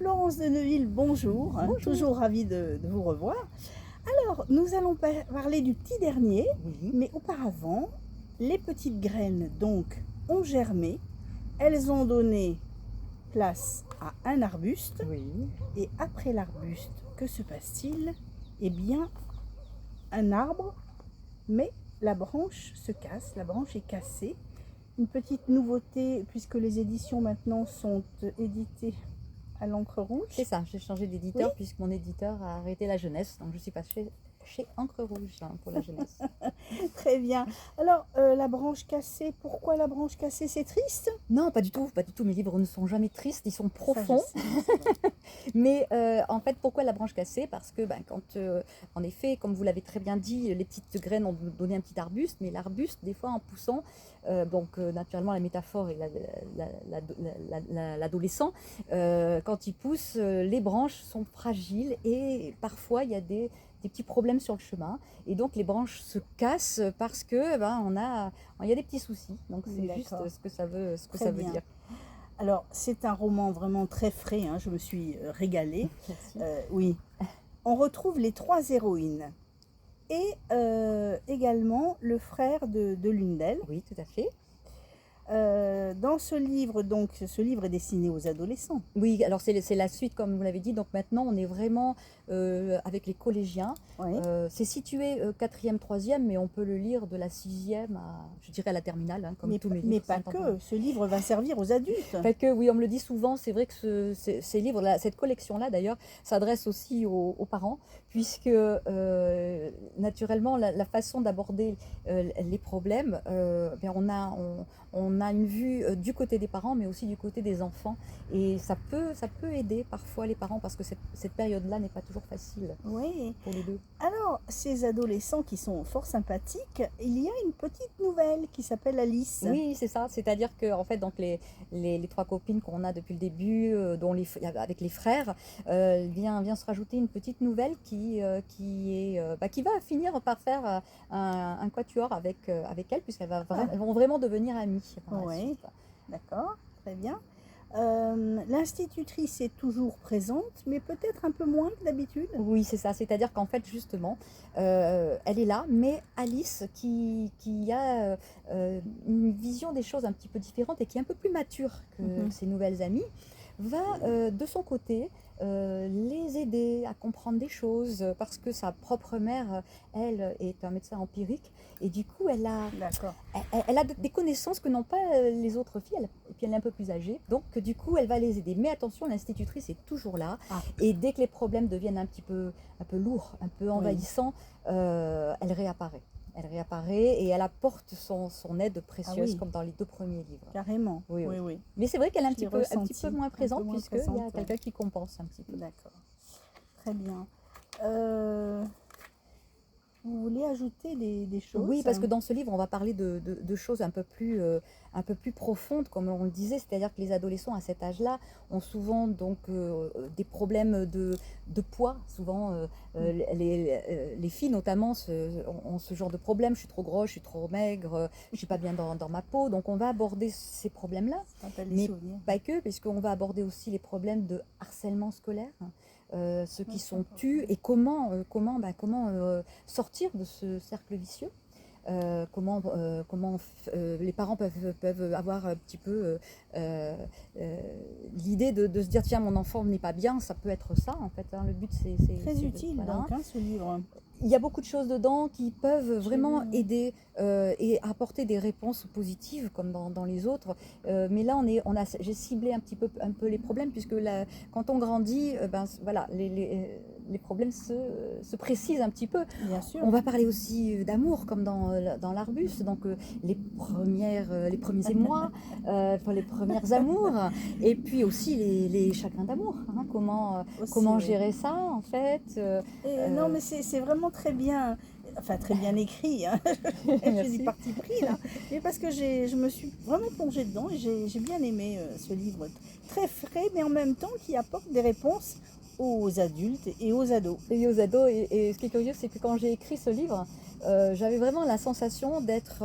Florence de Neuville, bonjour. Bonjour. Toujours ravie de vous revoir. Alors, nous allons parler du petit dernier, Oui, mais auparavant, les petites graines donc ont germé, elles ont donné place à un arbuste, oui. et après l'arbuste, que se passe-t-il? Eh bien, un arbre, mais la branche se casse, la branche est cassée. Une petite nouveauté, puisque les éditions maintenant sont éditées à l'encre rouge. C'est ça, j'ai changé d'éditeur Oui. puisque mon éditeur a arrêté la jeunesse. Donc je suis passée chez Encre Rouge pour la jeunesse. Très bien. Alors, la branche cassée, pourquoi la branche cassée? C'est triste? Non, pas du tout, pas du tout. Mes livres ne sont jamais tristes, ils sont profonds. Ça, je sais. Mais en fait, pourquoi la branche cassée? Parce que quand, en effet, comme vous l'avez très bien dit, les petites graines ont donné un petit arbuste, mais l'arbuste, des fois, en poussant, naturellement, la métaphore est l'adolescent, quand il pousse, les branches sont fragiles et parfois, il y a des petits problèmes sur le chemin. Et donc, les branches se cassent parce que il y a des petits soucis. Donc, c'est juste D'accord. ce que ça veut, Très bien. dire. Alors, c'est un roman vraiment très frais, hein, je me suis régalée. Merci. Oui. On retrouve les trois héroïnes et également le frère de l'une d'elles. Oui, tout à fait. Dans ce livre, donc, ce livre est destiné aux adolescents. Oui, alors c'est la suite, comme vous l'avez dit. Donc maintenant, on est vraiment avec les collégiens. Oui. C'est situé 4e, 3e, mais on peut le lire de la 6e à, je dirais, à la terminale, hein, comme Mais, tous mes livres. mais pas que, ce livre va servir aux adultes. Pas que, oui, on me le dit souvent. C'est vrai que ces livres-là, cette collection-là d'ailleurs, s'adresse aussi aux parents, puisque naturellement, la façon d'aborder les problèmes, on a une vue du côté des parents, mais aussi du côté des enfants. Et ça peut aider parfois les parents, parce que cette période-là n'est pas toujours facile Oui. pour les deux. Alors, ces adolescents qui sont fort sympathiques, il y a une petite nouvelle qui s'appelle Alice. Oui, c'est ça. C'est-à-dire que en fait, donc les trois copines qu'on a depuis le début, avec les frères, vient se rajouter une petite nouvelle qui va finir par faire un quatuor avec elle, puisqu'elles vont vraiment devenir amies par la Oui, suite. d'accord, très bien. L'institutrice est toujours présente, mais peut-être un peu moins que d'habitude. Oui, c'est ça. C'est-à-dire qu'en fait, justement, elle est là, mais Alice, qui a une vision des choses un petit peu différente et qui est un peu plus mature que ses nouvelles amies, va de son côté les aider à comprendre des choses, parce que sa propre mère, elle, est un médecin empirique, et du coup, D'accord. elle a des connaissances que n'ont pas les autres filles, et puis elle est un peu plus âgée, donc du coup, elle va les aider. Mais attention, l'institutrice est toujours là, Ah. et dès que les problèmes deviennent un peu lourds, un peu envahissants, elle réapparaît. Elle réapparaît et elle apporte son aide précieuse, oui. comme dans les 2 premiers livres. Carrément. Oui, Oui, oui. oui. Mais c'est vrai qu'elle est un Je petit l'ai peu ressenti, moins un peu présente, moins puisqu'il y a présente, quelqu'un qui compense un petit peu. D'accord. Très bien. Vous voulez ajouter des choses? Oui, parce que dans ce livre, on va parler de choses un peu plus profondes, comme on le disait. C'est-à-dire que les adolescents à cet âge-là ont souvent donc des problèmes de poids. Souvent, les filles notamment ont ce genre de problème. Je suis trop grosse, je suis trop maigre, je suis pas bien dans ma peau. Donc on va aborder ces problèmes-là, Ça rappelle des mais souvenirs. pas que, puisqu'on va aborder aussi les problèmes de harcèlement scolaire. Ceux qui sont tus, et comment sortir de ce cercle vicieux. Comment les parents peuvent avoir un petit peu l'idée de se dire, tiens, mon enfant n'est pas bien, ça peut être ça en fait, hein. Le but c'est Très utile voilà. donc, hein, ce livre. Il y a beaucoup de choses dedans qui peuvent vraiment aider et apporter des réponses positives, comme dans les autres. Mais là, j'ai ciblé un peu les problèmes, puisque quand on grandit, voilà, les problèmes se précisent un petit peu. Bien sûr. On va parler aussi d'amour, comme dans l'arbuste, donc les premiers émois, les premières amours, et puis aussi les chagrins d'amour, hein. Comment gérer ça en fait. Non, mais c'est vraiment très bien, enfin très bien écrit, hein. J'ai du parti pris là, mais parce que je me suis vraiment plongée dedans et j'ai bien aimé ce livre très frais, mais en même temps qui apporte des réponses aux adultes et aux ados. Et aux ados, et ce qui est curieux, c'est que quand j'ai écrit ce livre, j'avais vraiment la sensation d'être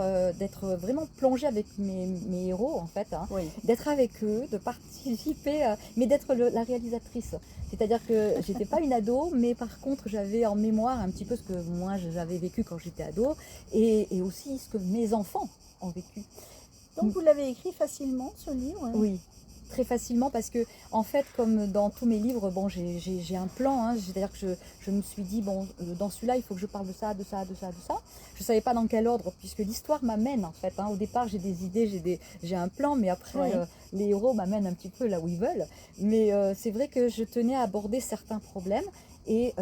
vraiment plongée avec mes héros, en fait, hein, Oui. d'être avec eux, de participer, mais d'être la réalisatrice. C'est-à-dire que j'étais pas une ado, mais par contre, j'avais en mémoire un petit peu ce que moi j'avais vécu quand j'étais ado, et aussi ce que mes enfants ont vécu. Donc vous l'avez écrit facilement, ce livre? Oui, très facilement parce que, en fait, comme dans tous mes livres, bon, j'ai un plan, hein, c'est-à-dire que je me suis dit, bon, dans celui-là, il faut que je parle de ça, de ça, de ça, de ça. Je ne savais pas dans quel ordre, puisque l'histoire m'amène, en fait, hein. Au départ, j'ai des idées, j'ai un plan, mais après, Oui. les héros m'amènent un petit peu là où ils veulent. Mais c'est vrai que je tenais à aborder certains problèmes et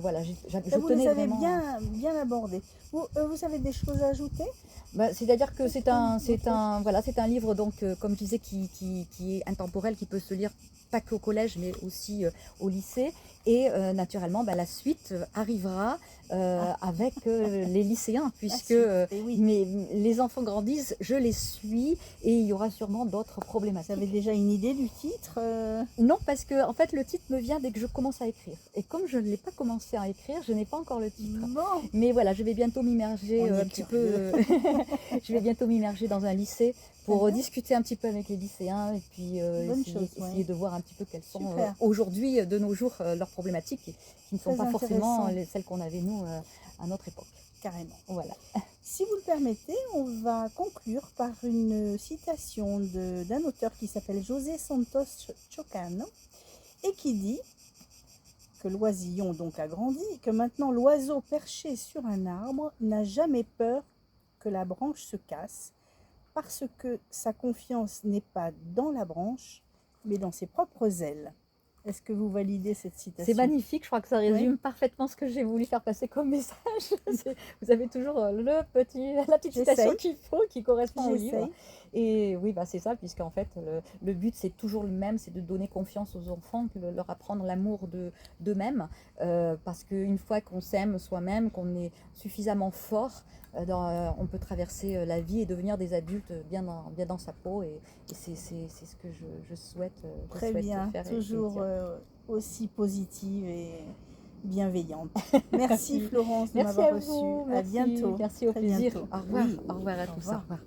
voilà, je Vous tenais les avez vraiment. bien abordés. Vous avez des choses à ajouter? Bah, c'est-à-dire que Autre- voilà, c'est un livre, donc, comme je disais, qui est intemporel, qui peut se lire pas qu'au collège, mais aussi au lycée. Et naturellement, bah, la suite arrivera avec les lycéens, puisque suite, et oui. les enfants grandissent, je les suis, et il y aura sûrement d'autres Vous problématiques. avez déjà une idée du titre? Non, parce que en fait, le titre me vient dès que je commence à écrire. Et comme je ne l'ai pas commencé à écrire, je n'ai pas encore le titre. Bon, Mais voilà, je vais bientôt m'immerger on est un petit peu. curieux. Je vais bientôt m'immerger dans un lycée pour Mhm. discuter un petit peu avec les lycéens et puis Bonne essayer, chose, ouais. essayer de voir un petit peu quelles sont Super. aujourd'hui, de nos jours, leurs problématiques qui ne sont Très pas forcément intéressant. celles qu'on avait nous à notre époque. Carrément. Voilà. Si vous le permettez, on va conclure par une citation d'un auteur qui s'appelle José Santos Chocano et qui dit que l'oisillon donc a grandi, que maintenant l'oiseau perché sur un arbre n'a jamais peur que la branche se casse, parce que sa confiance n'est pas dans la branche, mais dans ses propres ailes. Est-ce que vous validez cette citation? C'est magnifique, je crois que ça résume Oui. parfaitement ce que j'ai voulu faire passer comme message. Vous avez toujours la petite citation J'essaye. qu'il faut, qui correspond au livre. J'essaye. Et oui, bah, c'est ça, puisqu'en fait, le but, c'est toujours le même, c'est de donner confiance aux enfants, leur apprendre l'amour d'eux-mêmes. Parce qu'une fois qu'on s'aime soi-même, qu'on est suffisamment fort, on peut traverser la vie et devenir des adultes bien dans sa peau. Et c'est ce que je souhaite, Très bien, faire. toujours aussi positive et bienveillante. Merci Florence de Merci m'avoir à vous. reçue. À bientôt. Merci, au Très plaisir. bientôt. Au revoir. Oui. Au revoir à Au tous. revoir. Au revoir.